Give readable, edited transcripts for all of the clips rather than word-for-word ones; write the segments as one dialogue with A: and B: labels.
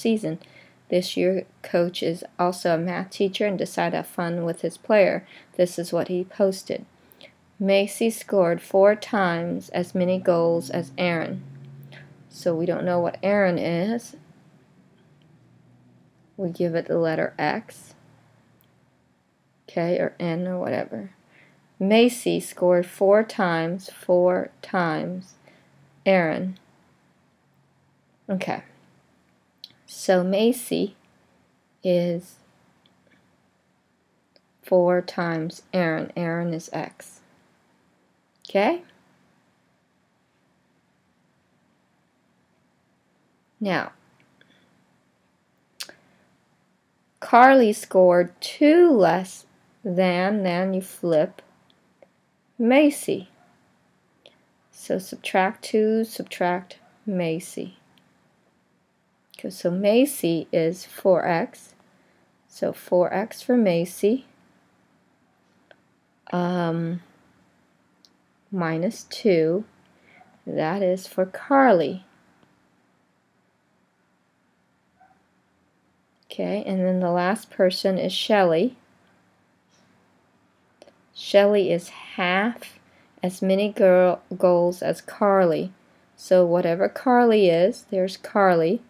A: season. This year, coach is also a math teacher and decided to have fun with his player. This is what he posted. Macy scored 4 times as many goals as Aaron. So we don't know what Aaron is. We give it the letter X. Okay, or N or whatever. Macy scored 4 times Aaron. Okay. So Macy is 4 times Aaron. Aaron is X. Okay? Now, Carly scored 2 less than, then you flip, Macy. So subtract 2, subtract Macy. Okay, so Macy is 4x. So 4x for Macy. Minus 2. That is for Carly. Okay, and then the last person is Shelly. Shelly is half as many goals as Carly. So whatever Carly is, there's Carly.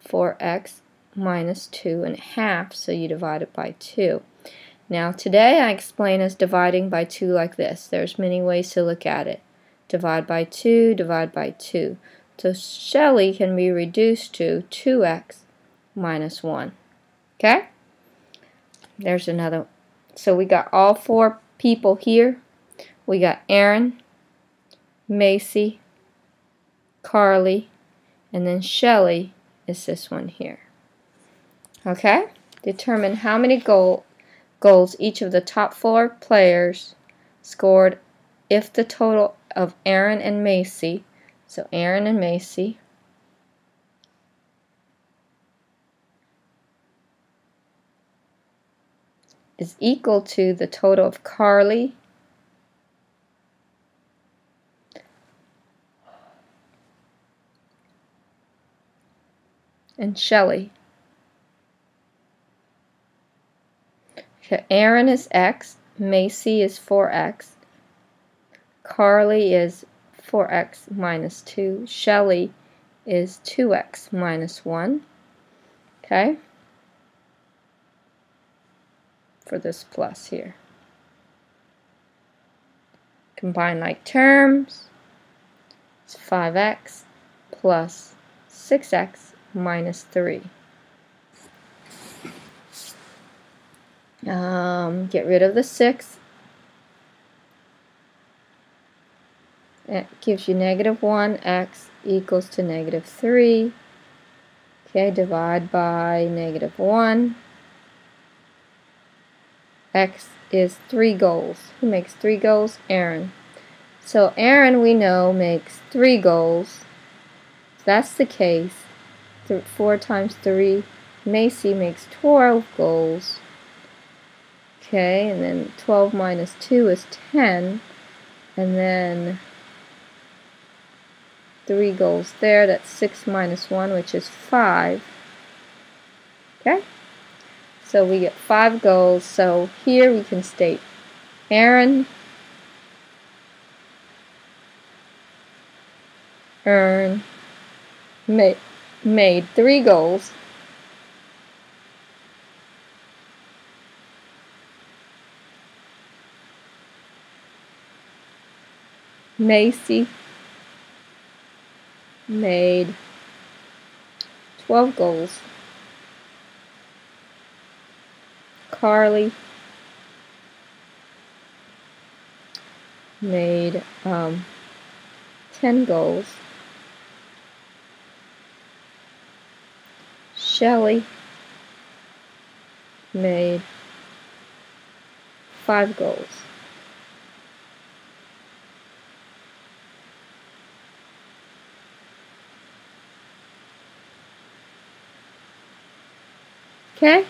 A: 4x minus 2 and half, so you divide it by 2. Now today I explain us dividing by 2 like this. There's many ways to look at it. Divide by 2, divide by 2. So Shelly can be reduced to 2x minus 1. Okay? There's another. So we got all 4 people here. We got Aaron, Macy, Carly, and then Shelly is this one here. Okay? Determine how many goals each of the top 4 players scored if the total of Aaron and Macy, so Aaron and Macy, is equal to the total of Carly and Shelly. Okay, Aaron is X, Macy is 4x, Carly is 4x minus 2, Shelly is 2x minus 1. Okay? For this plus here. Combine like terms. It's 5x plus 6x minus 3. Get rid of the 6. It gives you negative 1. X equals to negative 3. Okay, divide by negative 1. X is 3 goals. Who makes 3 goals? Aaron. So Aaron, we know, makes 3 goals. If that's the case, 4 times 3. Macy makes 12 goals. Okay, and then 12 minus 2 is 10. And then 3 goals there. That's 6 minus 1, which is 5. Okay? So we get 5 goals. So here we can state Aaron made 3 goals. Macy made 12 goals. Carly made 10 goals. Shelly made 5 goals. Okay?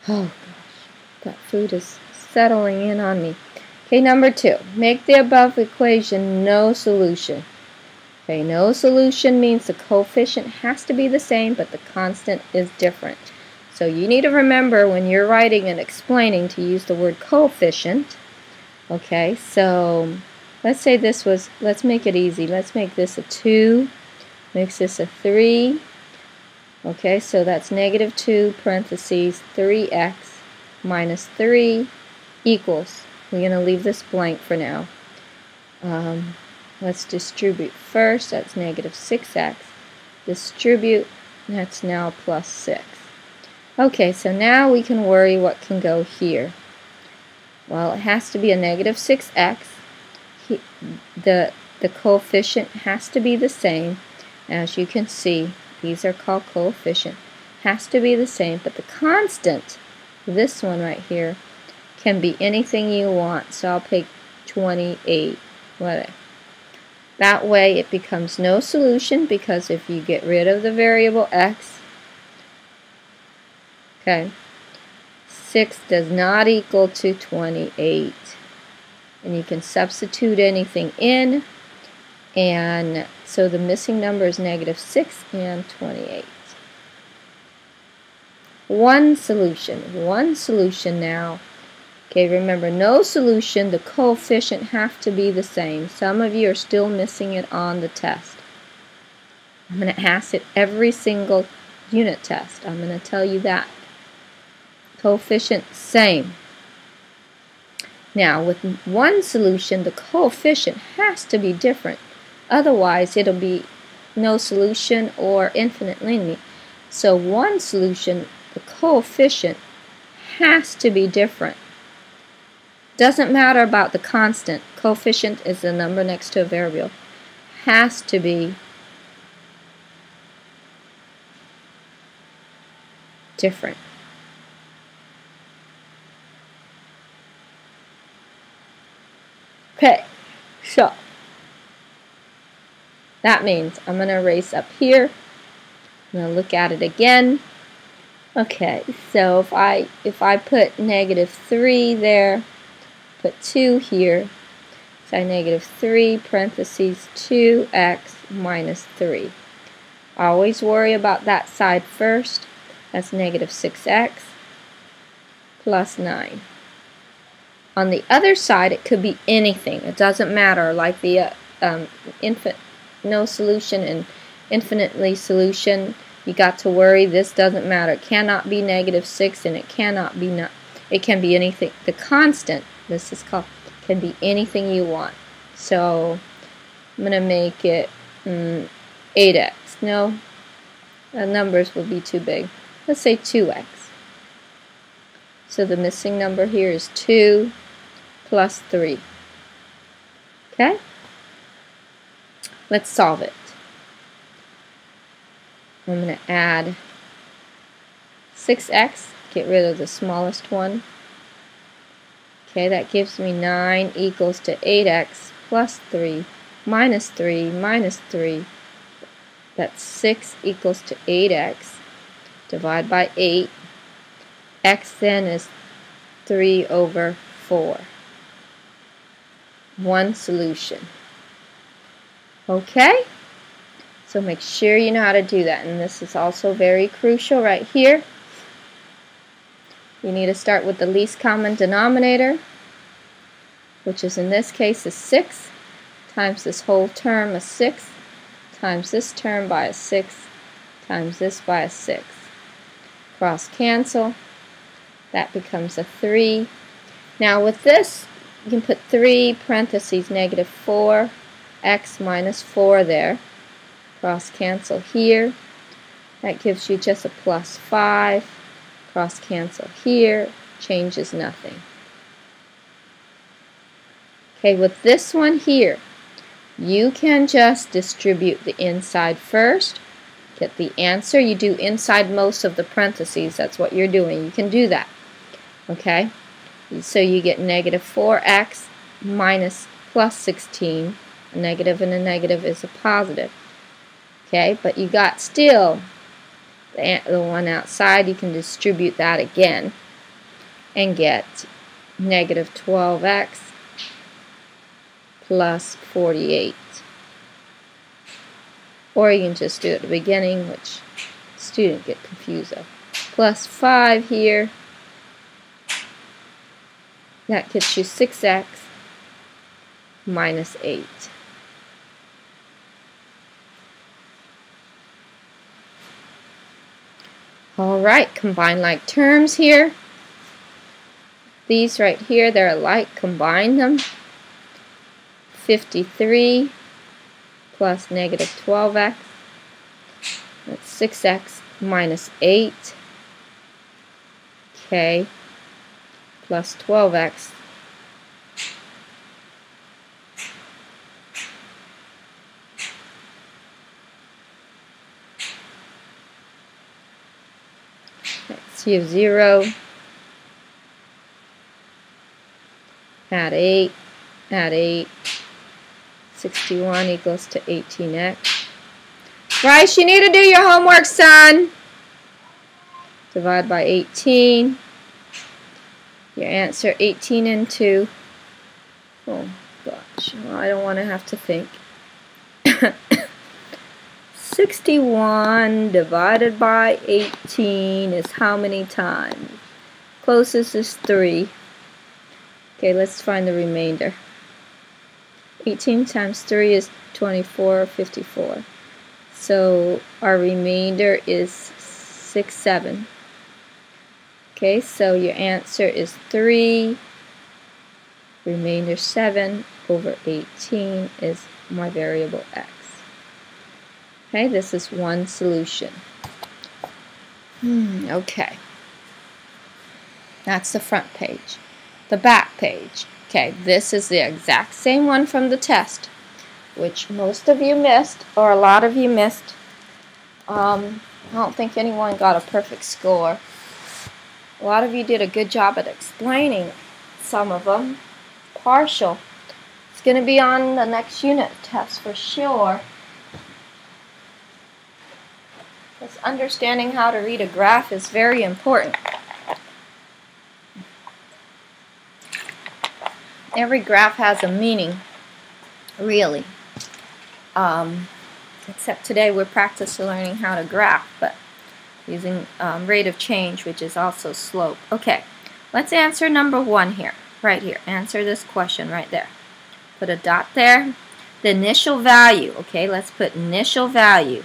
A: Oh gosh, that food is settling in on me. Okay, number 2. Make the above equation no solution. Okay, no solution means the coefficient has to be the same, but the constant is different. So you need to remember when you're writing and explaining to use the word coefficient. Okay, so let's say this was, let's make it easy. Let's make this a 2, makes this a 3. Okay, so that's negative 2 parentheses 3x minus 3 equals, we're going to leave this blank for now. Let's distribute first, that's negative 6x. Distribute, that's now plus 6. Okay, so now we can worry what can go here. Well, it has to be a negative 6x. The coefficient has to be the same. As you can see, these are called coefficient. Has to be the same, but the constant, this one right here, can be anything you want. So I'll pick 28, whatever. That way it becomes no solution, because if you get rid of the variable x, okay, 6 does not equal to 28. And you can substitute anything in, and so the missing number is negative 6 and 28. One solution now. Okay, remember, no solution, the coefficient have to be the same. Some of you are still missing it on the test. I'm going to ask it every single unit test. I'm going to tell you that. Coefficient, same. Now, with one solution, the coefficient has to be different. Otherwise, it'll be no solution or infinite linear. So one solution, the coefficient has to be different. Doesn't matter about the constant. Coefficient is the number next to a variable. Has to be different. Okay, so that means I'm going to erase up here. I'm going to look at it again. Okay, so if I put negative 3 there, put 2 here, so negative 3 parentheses 2x minus 3. Always worry about that side first. That's negative 6x plus 9. On the other side, it could be anything. It doesn't matter, like the no solution and infinitely solution. You got to worry. This doesn't matter. It cannot be negative 6, and it cannot be not. It can be anything. The constant, this is called, can be anything you want. So I'm going to make it 8x. No, the numbers will be too big. Let's say 2x. So the missing number here is 2 plus 3. Okay? Let's solve it. I'm going to add 6x, get rid of the smallest one. Okay, that gives me 9 equals to 8x plus 3 minus 3 minus 3. That's 6 equals to 8x. Divide by 8. X then is 3 over 4. One solution. Okay? So make sure you know how to do that. And this is also very crucial right here. You need to start with the least common denominator, which is in this case is 6, times this whole term is 6, times this term by a 6, times this by a 6. Cross cancel. That becomes a 3. Now with this, you can put 3 parentheses negative 4x minus 4 there. Cross cancel here. That gives you just a plus 5. Cross cancel here. Changes nothing. Okay, with this one here, you can just distribute the inside first. Get the answer. You do inside most of the parentheses. That's what you're doing. You can do that. Okay? So you get negative 4x minus plus 16. A negative and a negative is a positive. Okay, but you got still the one outside. You can distribute that again and get negative 12x plus 48. Or you can just do it at the beginning, which student get confused of. Plus 5 here. That gets you 6x minus 8. Alright, combine like terms here. These right here, they're alike. Combine them. 53 plus negative 12x. That's 6x minus 8. Okay. Plus 12x. So you have 0. Add 8. Add 8. 61 equals to 18x. Bryce, you need to do your homework, son. Divide by 18. Your answer, 18 and 2. Oh, gosh. Well, I don't want to have to think. 61 divided by 18 is how many times? Closest is 3. Okay, let's find the remainder. 18 times 3 is 24, 54. So our remainder is 6, 7. Okay, so your answer is 3. Remainder 7 over 18 is my variable x. Okay, this is one solution. Okay. That's the front page. The back page. Okay, this is the exact same one from the test, which most of you missed, or a lot of you missed. I don't think anyone got a perfect score. A lot of you did a good job at explaining some of them. Partial. It's going to be on the next unit test for sure. Because understanding how to read a graph is very important. Every graph has a meaning, really. Except today we're practicing learning how to graph, but using rate of change, which is also slope. Okay, let's answer number 1 here, right here. Answer this question right there. Put a dot there. The initial value, okay, let's put initial value.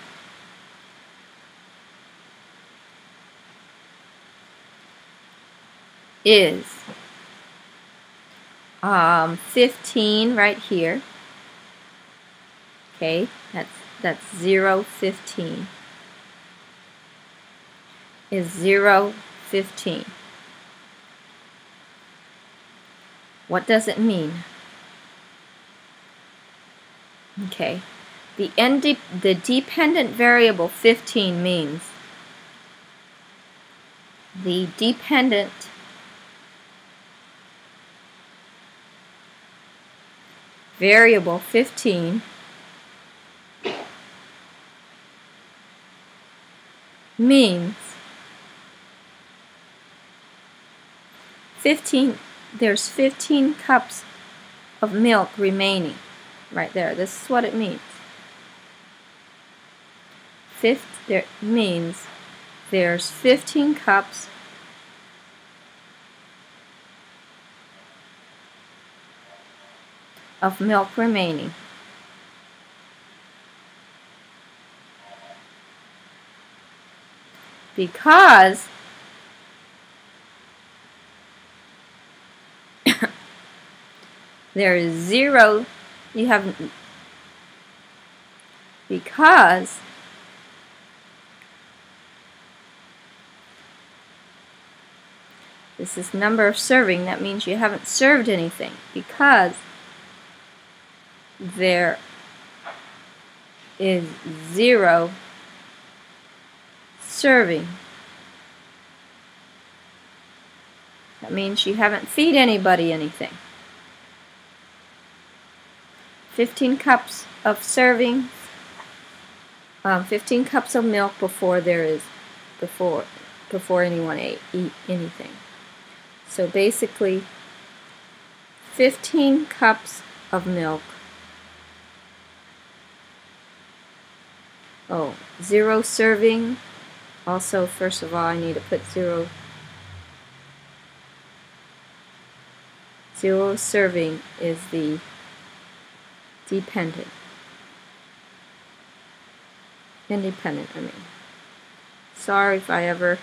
A: Is 15 right here. Okay, that's 0, 15. Is 0, 15. What does it mean? Okay, the dependent variable 15 means the dependent variable 15 means 15, there's 15 cups of milk remaining right there. This is what it means. Means there's 15 cups of milk remaining. Because there is 0, you have, because this is number of serving, that means you haven't served anything, because there is 0 serving. That means you haven't fed anybody anything. 15 cups of serving, 15 cups of milk before anyone eat anything. So basically 15 cups of milk Oh, 0 serving. Also, first of all, I need to put 0. 0 serving is the dependent. Independent, I mean. Sorry if I ever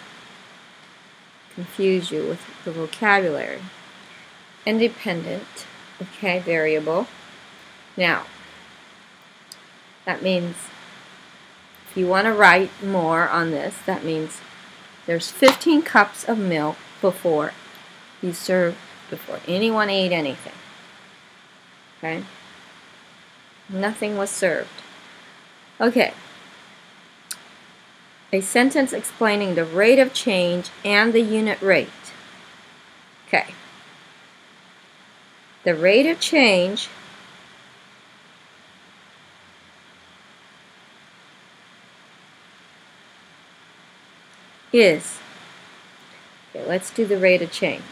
A: confuse you with the vocabulary. Independent, okay, variable. Now, that means if you want to write more on this, that means there's 15 cups of milk before anyone ate anything. Okay? Nothing was served. Okay. A sentence explaining the rate of change and the unit rate. Okay. The rate of change is, okay, let's do the rate of change.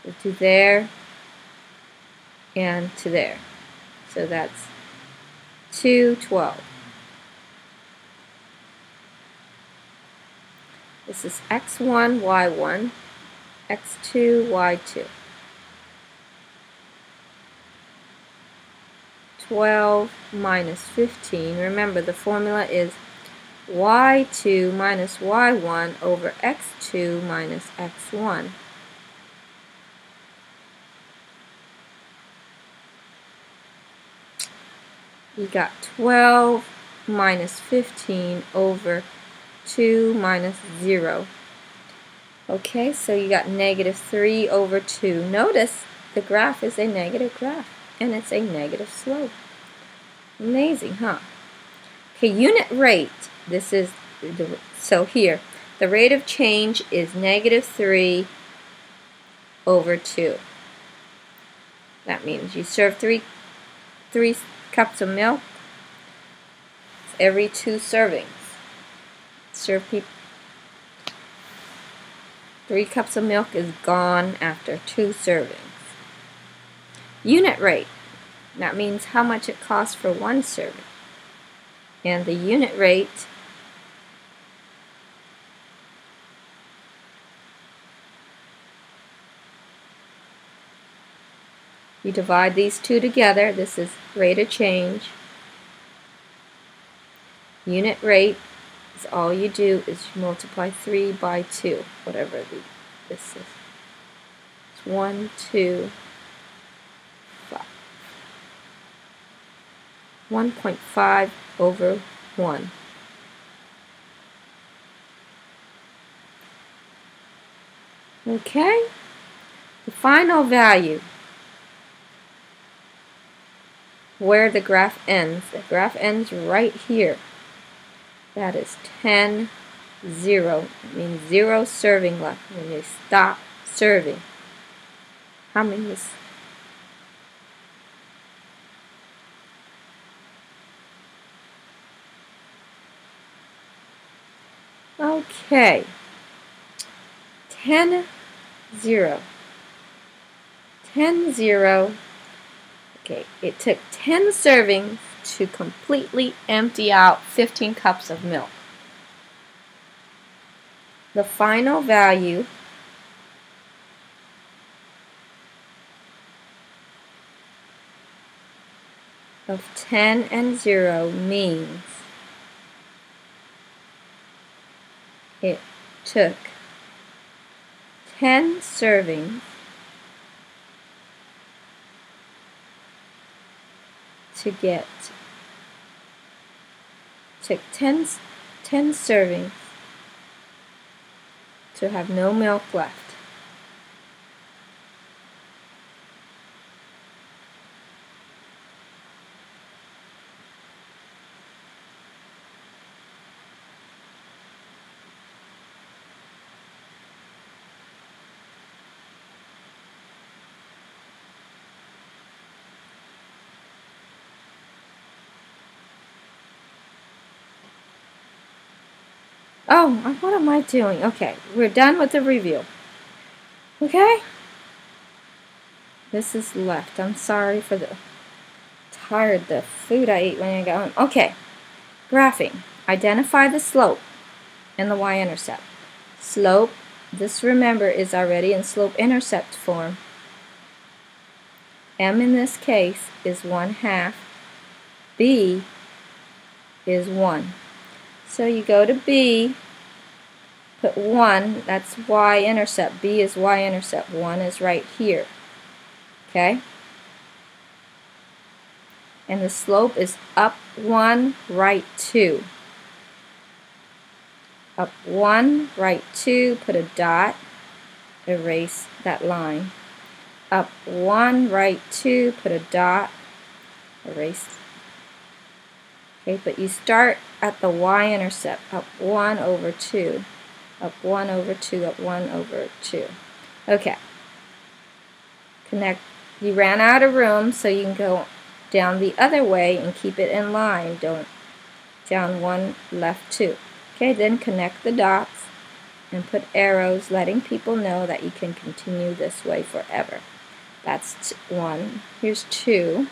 A: We'll do there and to there. So that's 212. This is x1, y1, x2, y2. 12 minus 15. Remember, the formula is y2 minus y1 over x2 minus x1. You got 12 minus 15 over 2 minus 0. Okay, so you got negative 3 over 2. Notice the graph is a negative graph, and it's a negative slope. Amazing, huh? Okay, unit rate. This is, so here, the rate of change is negative 3 over 2. That means you serve three cups of milk every 2 servings. Serve people 3 cups of milk is gone after 2 servings. Unit rate. That means how much it costs for 1 serving. And the unit rate you divide these two together. This is rate of change. Unit rate is all you do is you multiply 3 by 2, whatever this is. It's 1, 2, 5. 1.5 over 1. Okay? The final value, where the graph ends. The graph ends right here. That is 10, 0. It means 0 serving left. When you stop serving, how many is? Okay. 10, 0. 10, 0. Okay, it took 10 servings to completely empty out 15 cups of milk. The final value of 10 and 0 means it took 10 servings to get, took 10 servings to have no milk left. Oh, what am I doing? Okay, we're done with the review. Okay? This is left. I'm sorry for the food I ate when I got home. Okay. Graphing. Identify the slope and the y-intercept. Slope, this remember is already in slope-intercept form. M in this case is 1/2. B is 1. So you go to B, put 1, that's y-intercept. B is y-intercept. 1 is right here. Okay? And the slope is up 1, right 2. Up 1, right 2, put a dot, erase that line. Up 1, right 2, put a dot, erase. Okay, but you start at the y-intercept, up 1 over 2, up 1 over 2, up 1 over 2. Okay. Connect. You ran out of room, so you can go down the other way and keep it in line. Don't down 1, left 2. Okay, then connect the dots and put arrows letting people know that you can continue this way forever. That's 1. Here's 2.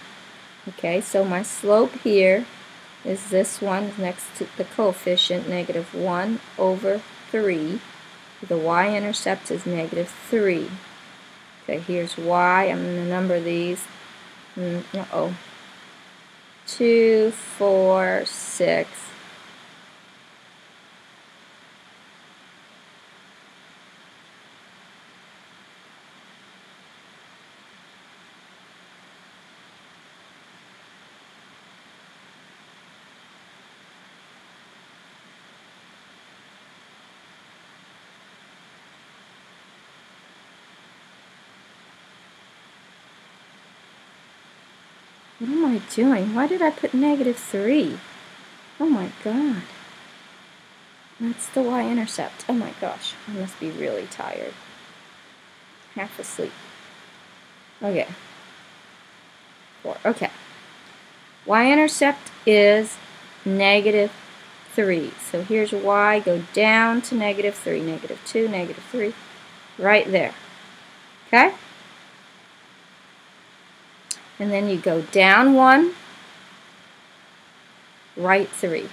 A: Okay, so my slope here is this one next to the coefficient, -1 over 3. The y-intercept is -3. Okay, here's y. I'm going to number these. 2, 4, 6. What am I doing? Why did I put -3? Oh my god. That's the y-intercept. Oh my gosh. I must be really tired. Half asleep. Okay. 4. Okay. Y-intercept is -3. So here's y. Go down to -3. -2, -3. Right there. Okay? And then you go down 1, right 3.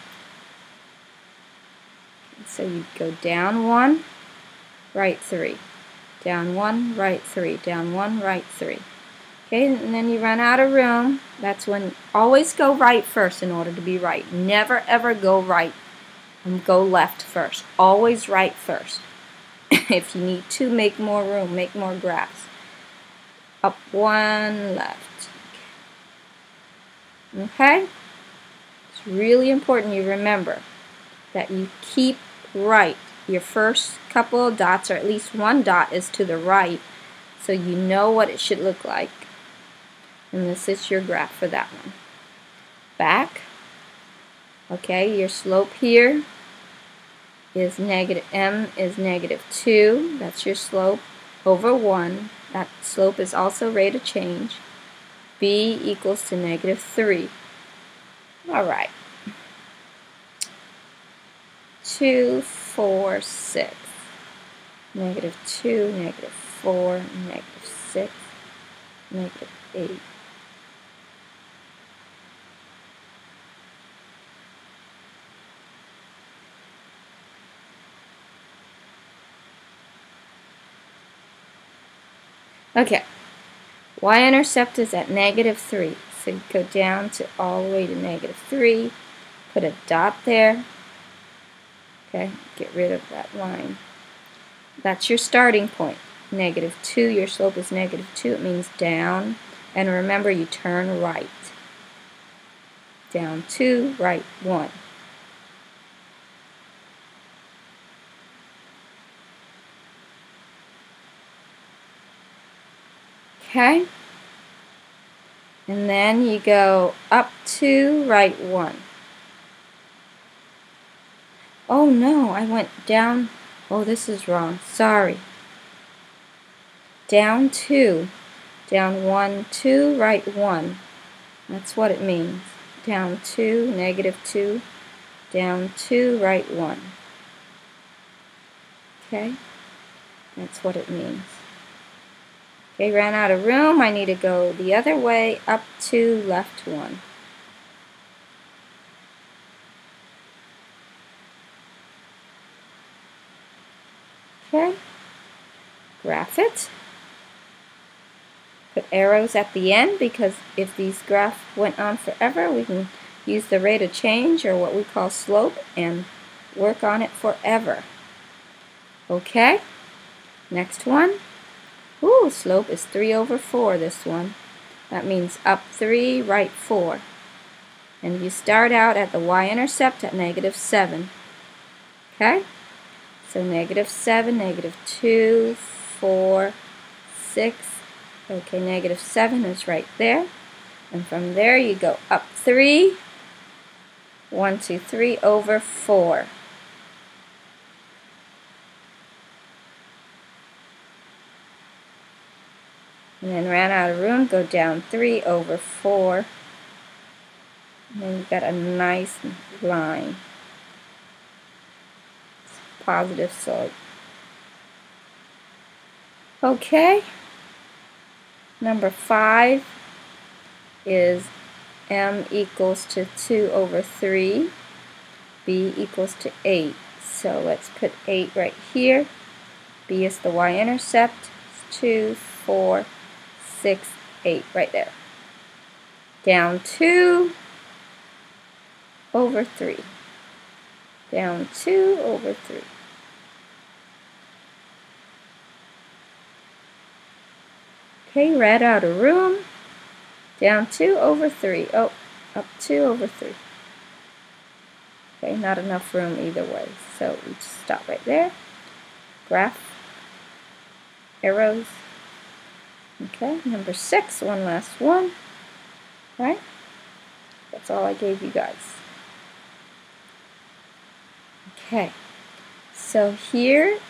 A: So you go down 1, right 3. Down 1, right 3. Down 1, right 3. Okay, and then you run out of room. That's when, always go right first in order to be right. Never ever go right and go left first. Always right first. If you need to make more room, make more graphs. Up 1, left. Okay? It's really important you remember that you keep right. Your first couple of dots, or at least one dot, is to the right, so you know what it should look like. And this is your graph for that one. Back. Okay, your slope here is m is -2. That's your slope over 1. That slope is also rate of change. B equals to -3. All right. 2, 4, 6. -2, -4, -6, -8. Okay. Y-intercept is at -3. So you go down to all the way to -3. Put a dot there. Okay, get rid of that line. That's your starting point. -2, your slope is -2. It means down. And remember, you turn right. Down 2, right 1. Okay? And then you go up 2, right 1. Oh no, I went down. Oh, this is wrong. Sorry. Down 2. Down 1, 2, right 1. That's what it means. Down 2, -2. Down 2, right 1. Okay? That's what it means. Okay, ran out of room. I need to go the other way, up 2, left 1. Okay, graph it. Put arrows at the end because if these graphs went on forever, we can use the rate of change, or what we call slope, and work on it forever. Okay, next one. Ooh, slope is 3/4, this one. That means up 3, right 4. And you start out at the y-intercept at -7. Okay? So -7, -2, 4, 6. Okay, -7 is right there. And from there you go up 3, 1, 2, 3 over 4. And then ran out of room, go down 3 over 4. And then you've got a nice line. It's positive slope. Okay. Number 5 is m equals to 2/3. B equals to 8. So let's put 8 right here. B is the y-intercept. 2, 4, 6, 8 right there. Down 2/3. Down 2/3. Okay, ran out of room. Down 2/3. Oh, up 2/3. Okay, not enough room either way. So we just stop right there. Graph. Arrows. Okay, number 6, one last one. Right? That's all I gave you guys. Okay, so here,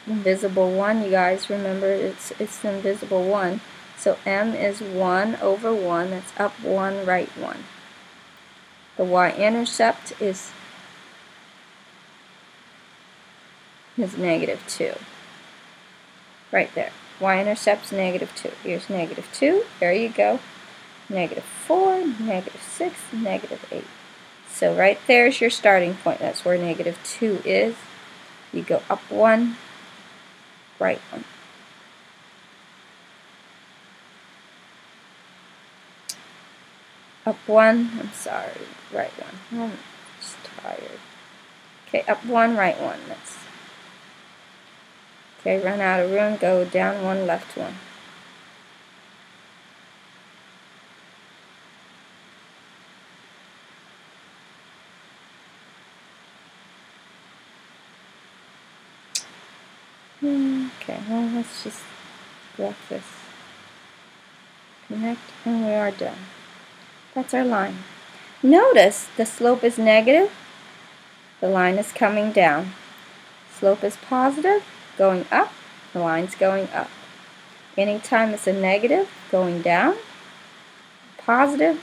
A: invisible 1, you guys remember it's the invisible 1. So m is 1/1, that's up 1, right 1. The y-intercept is -2. Right there. Y-intercept's -2. Here's -2. There you go. -4, -6, -8. So right there is your starting point. That's where -2 is. You go up 1, right 1. Up 1, I'm sorry, right 1. I'm just tired. Okay, up 1, right 1. That's okay, run out of room, go down 1, left 1. Okay, well, let's just graph this. Connect, and we are done. That's our line. Notice the slope is negative, the line is coming down. Slope is positive, going up, the line's going up. Anytime it's a negative, going down, positive,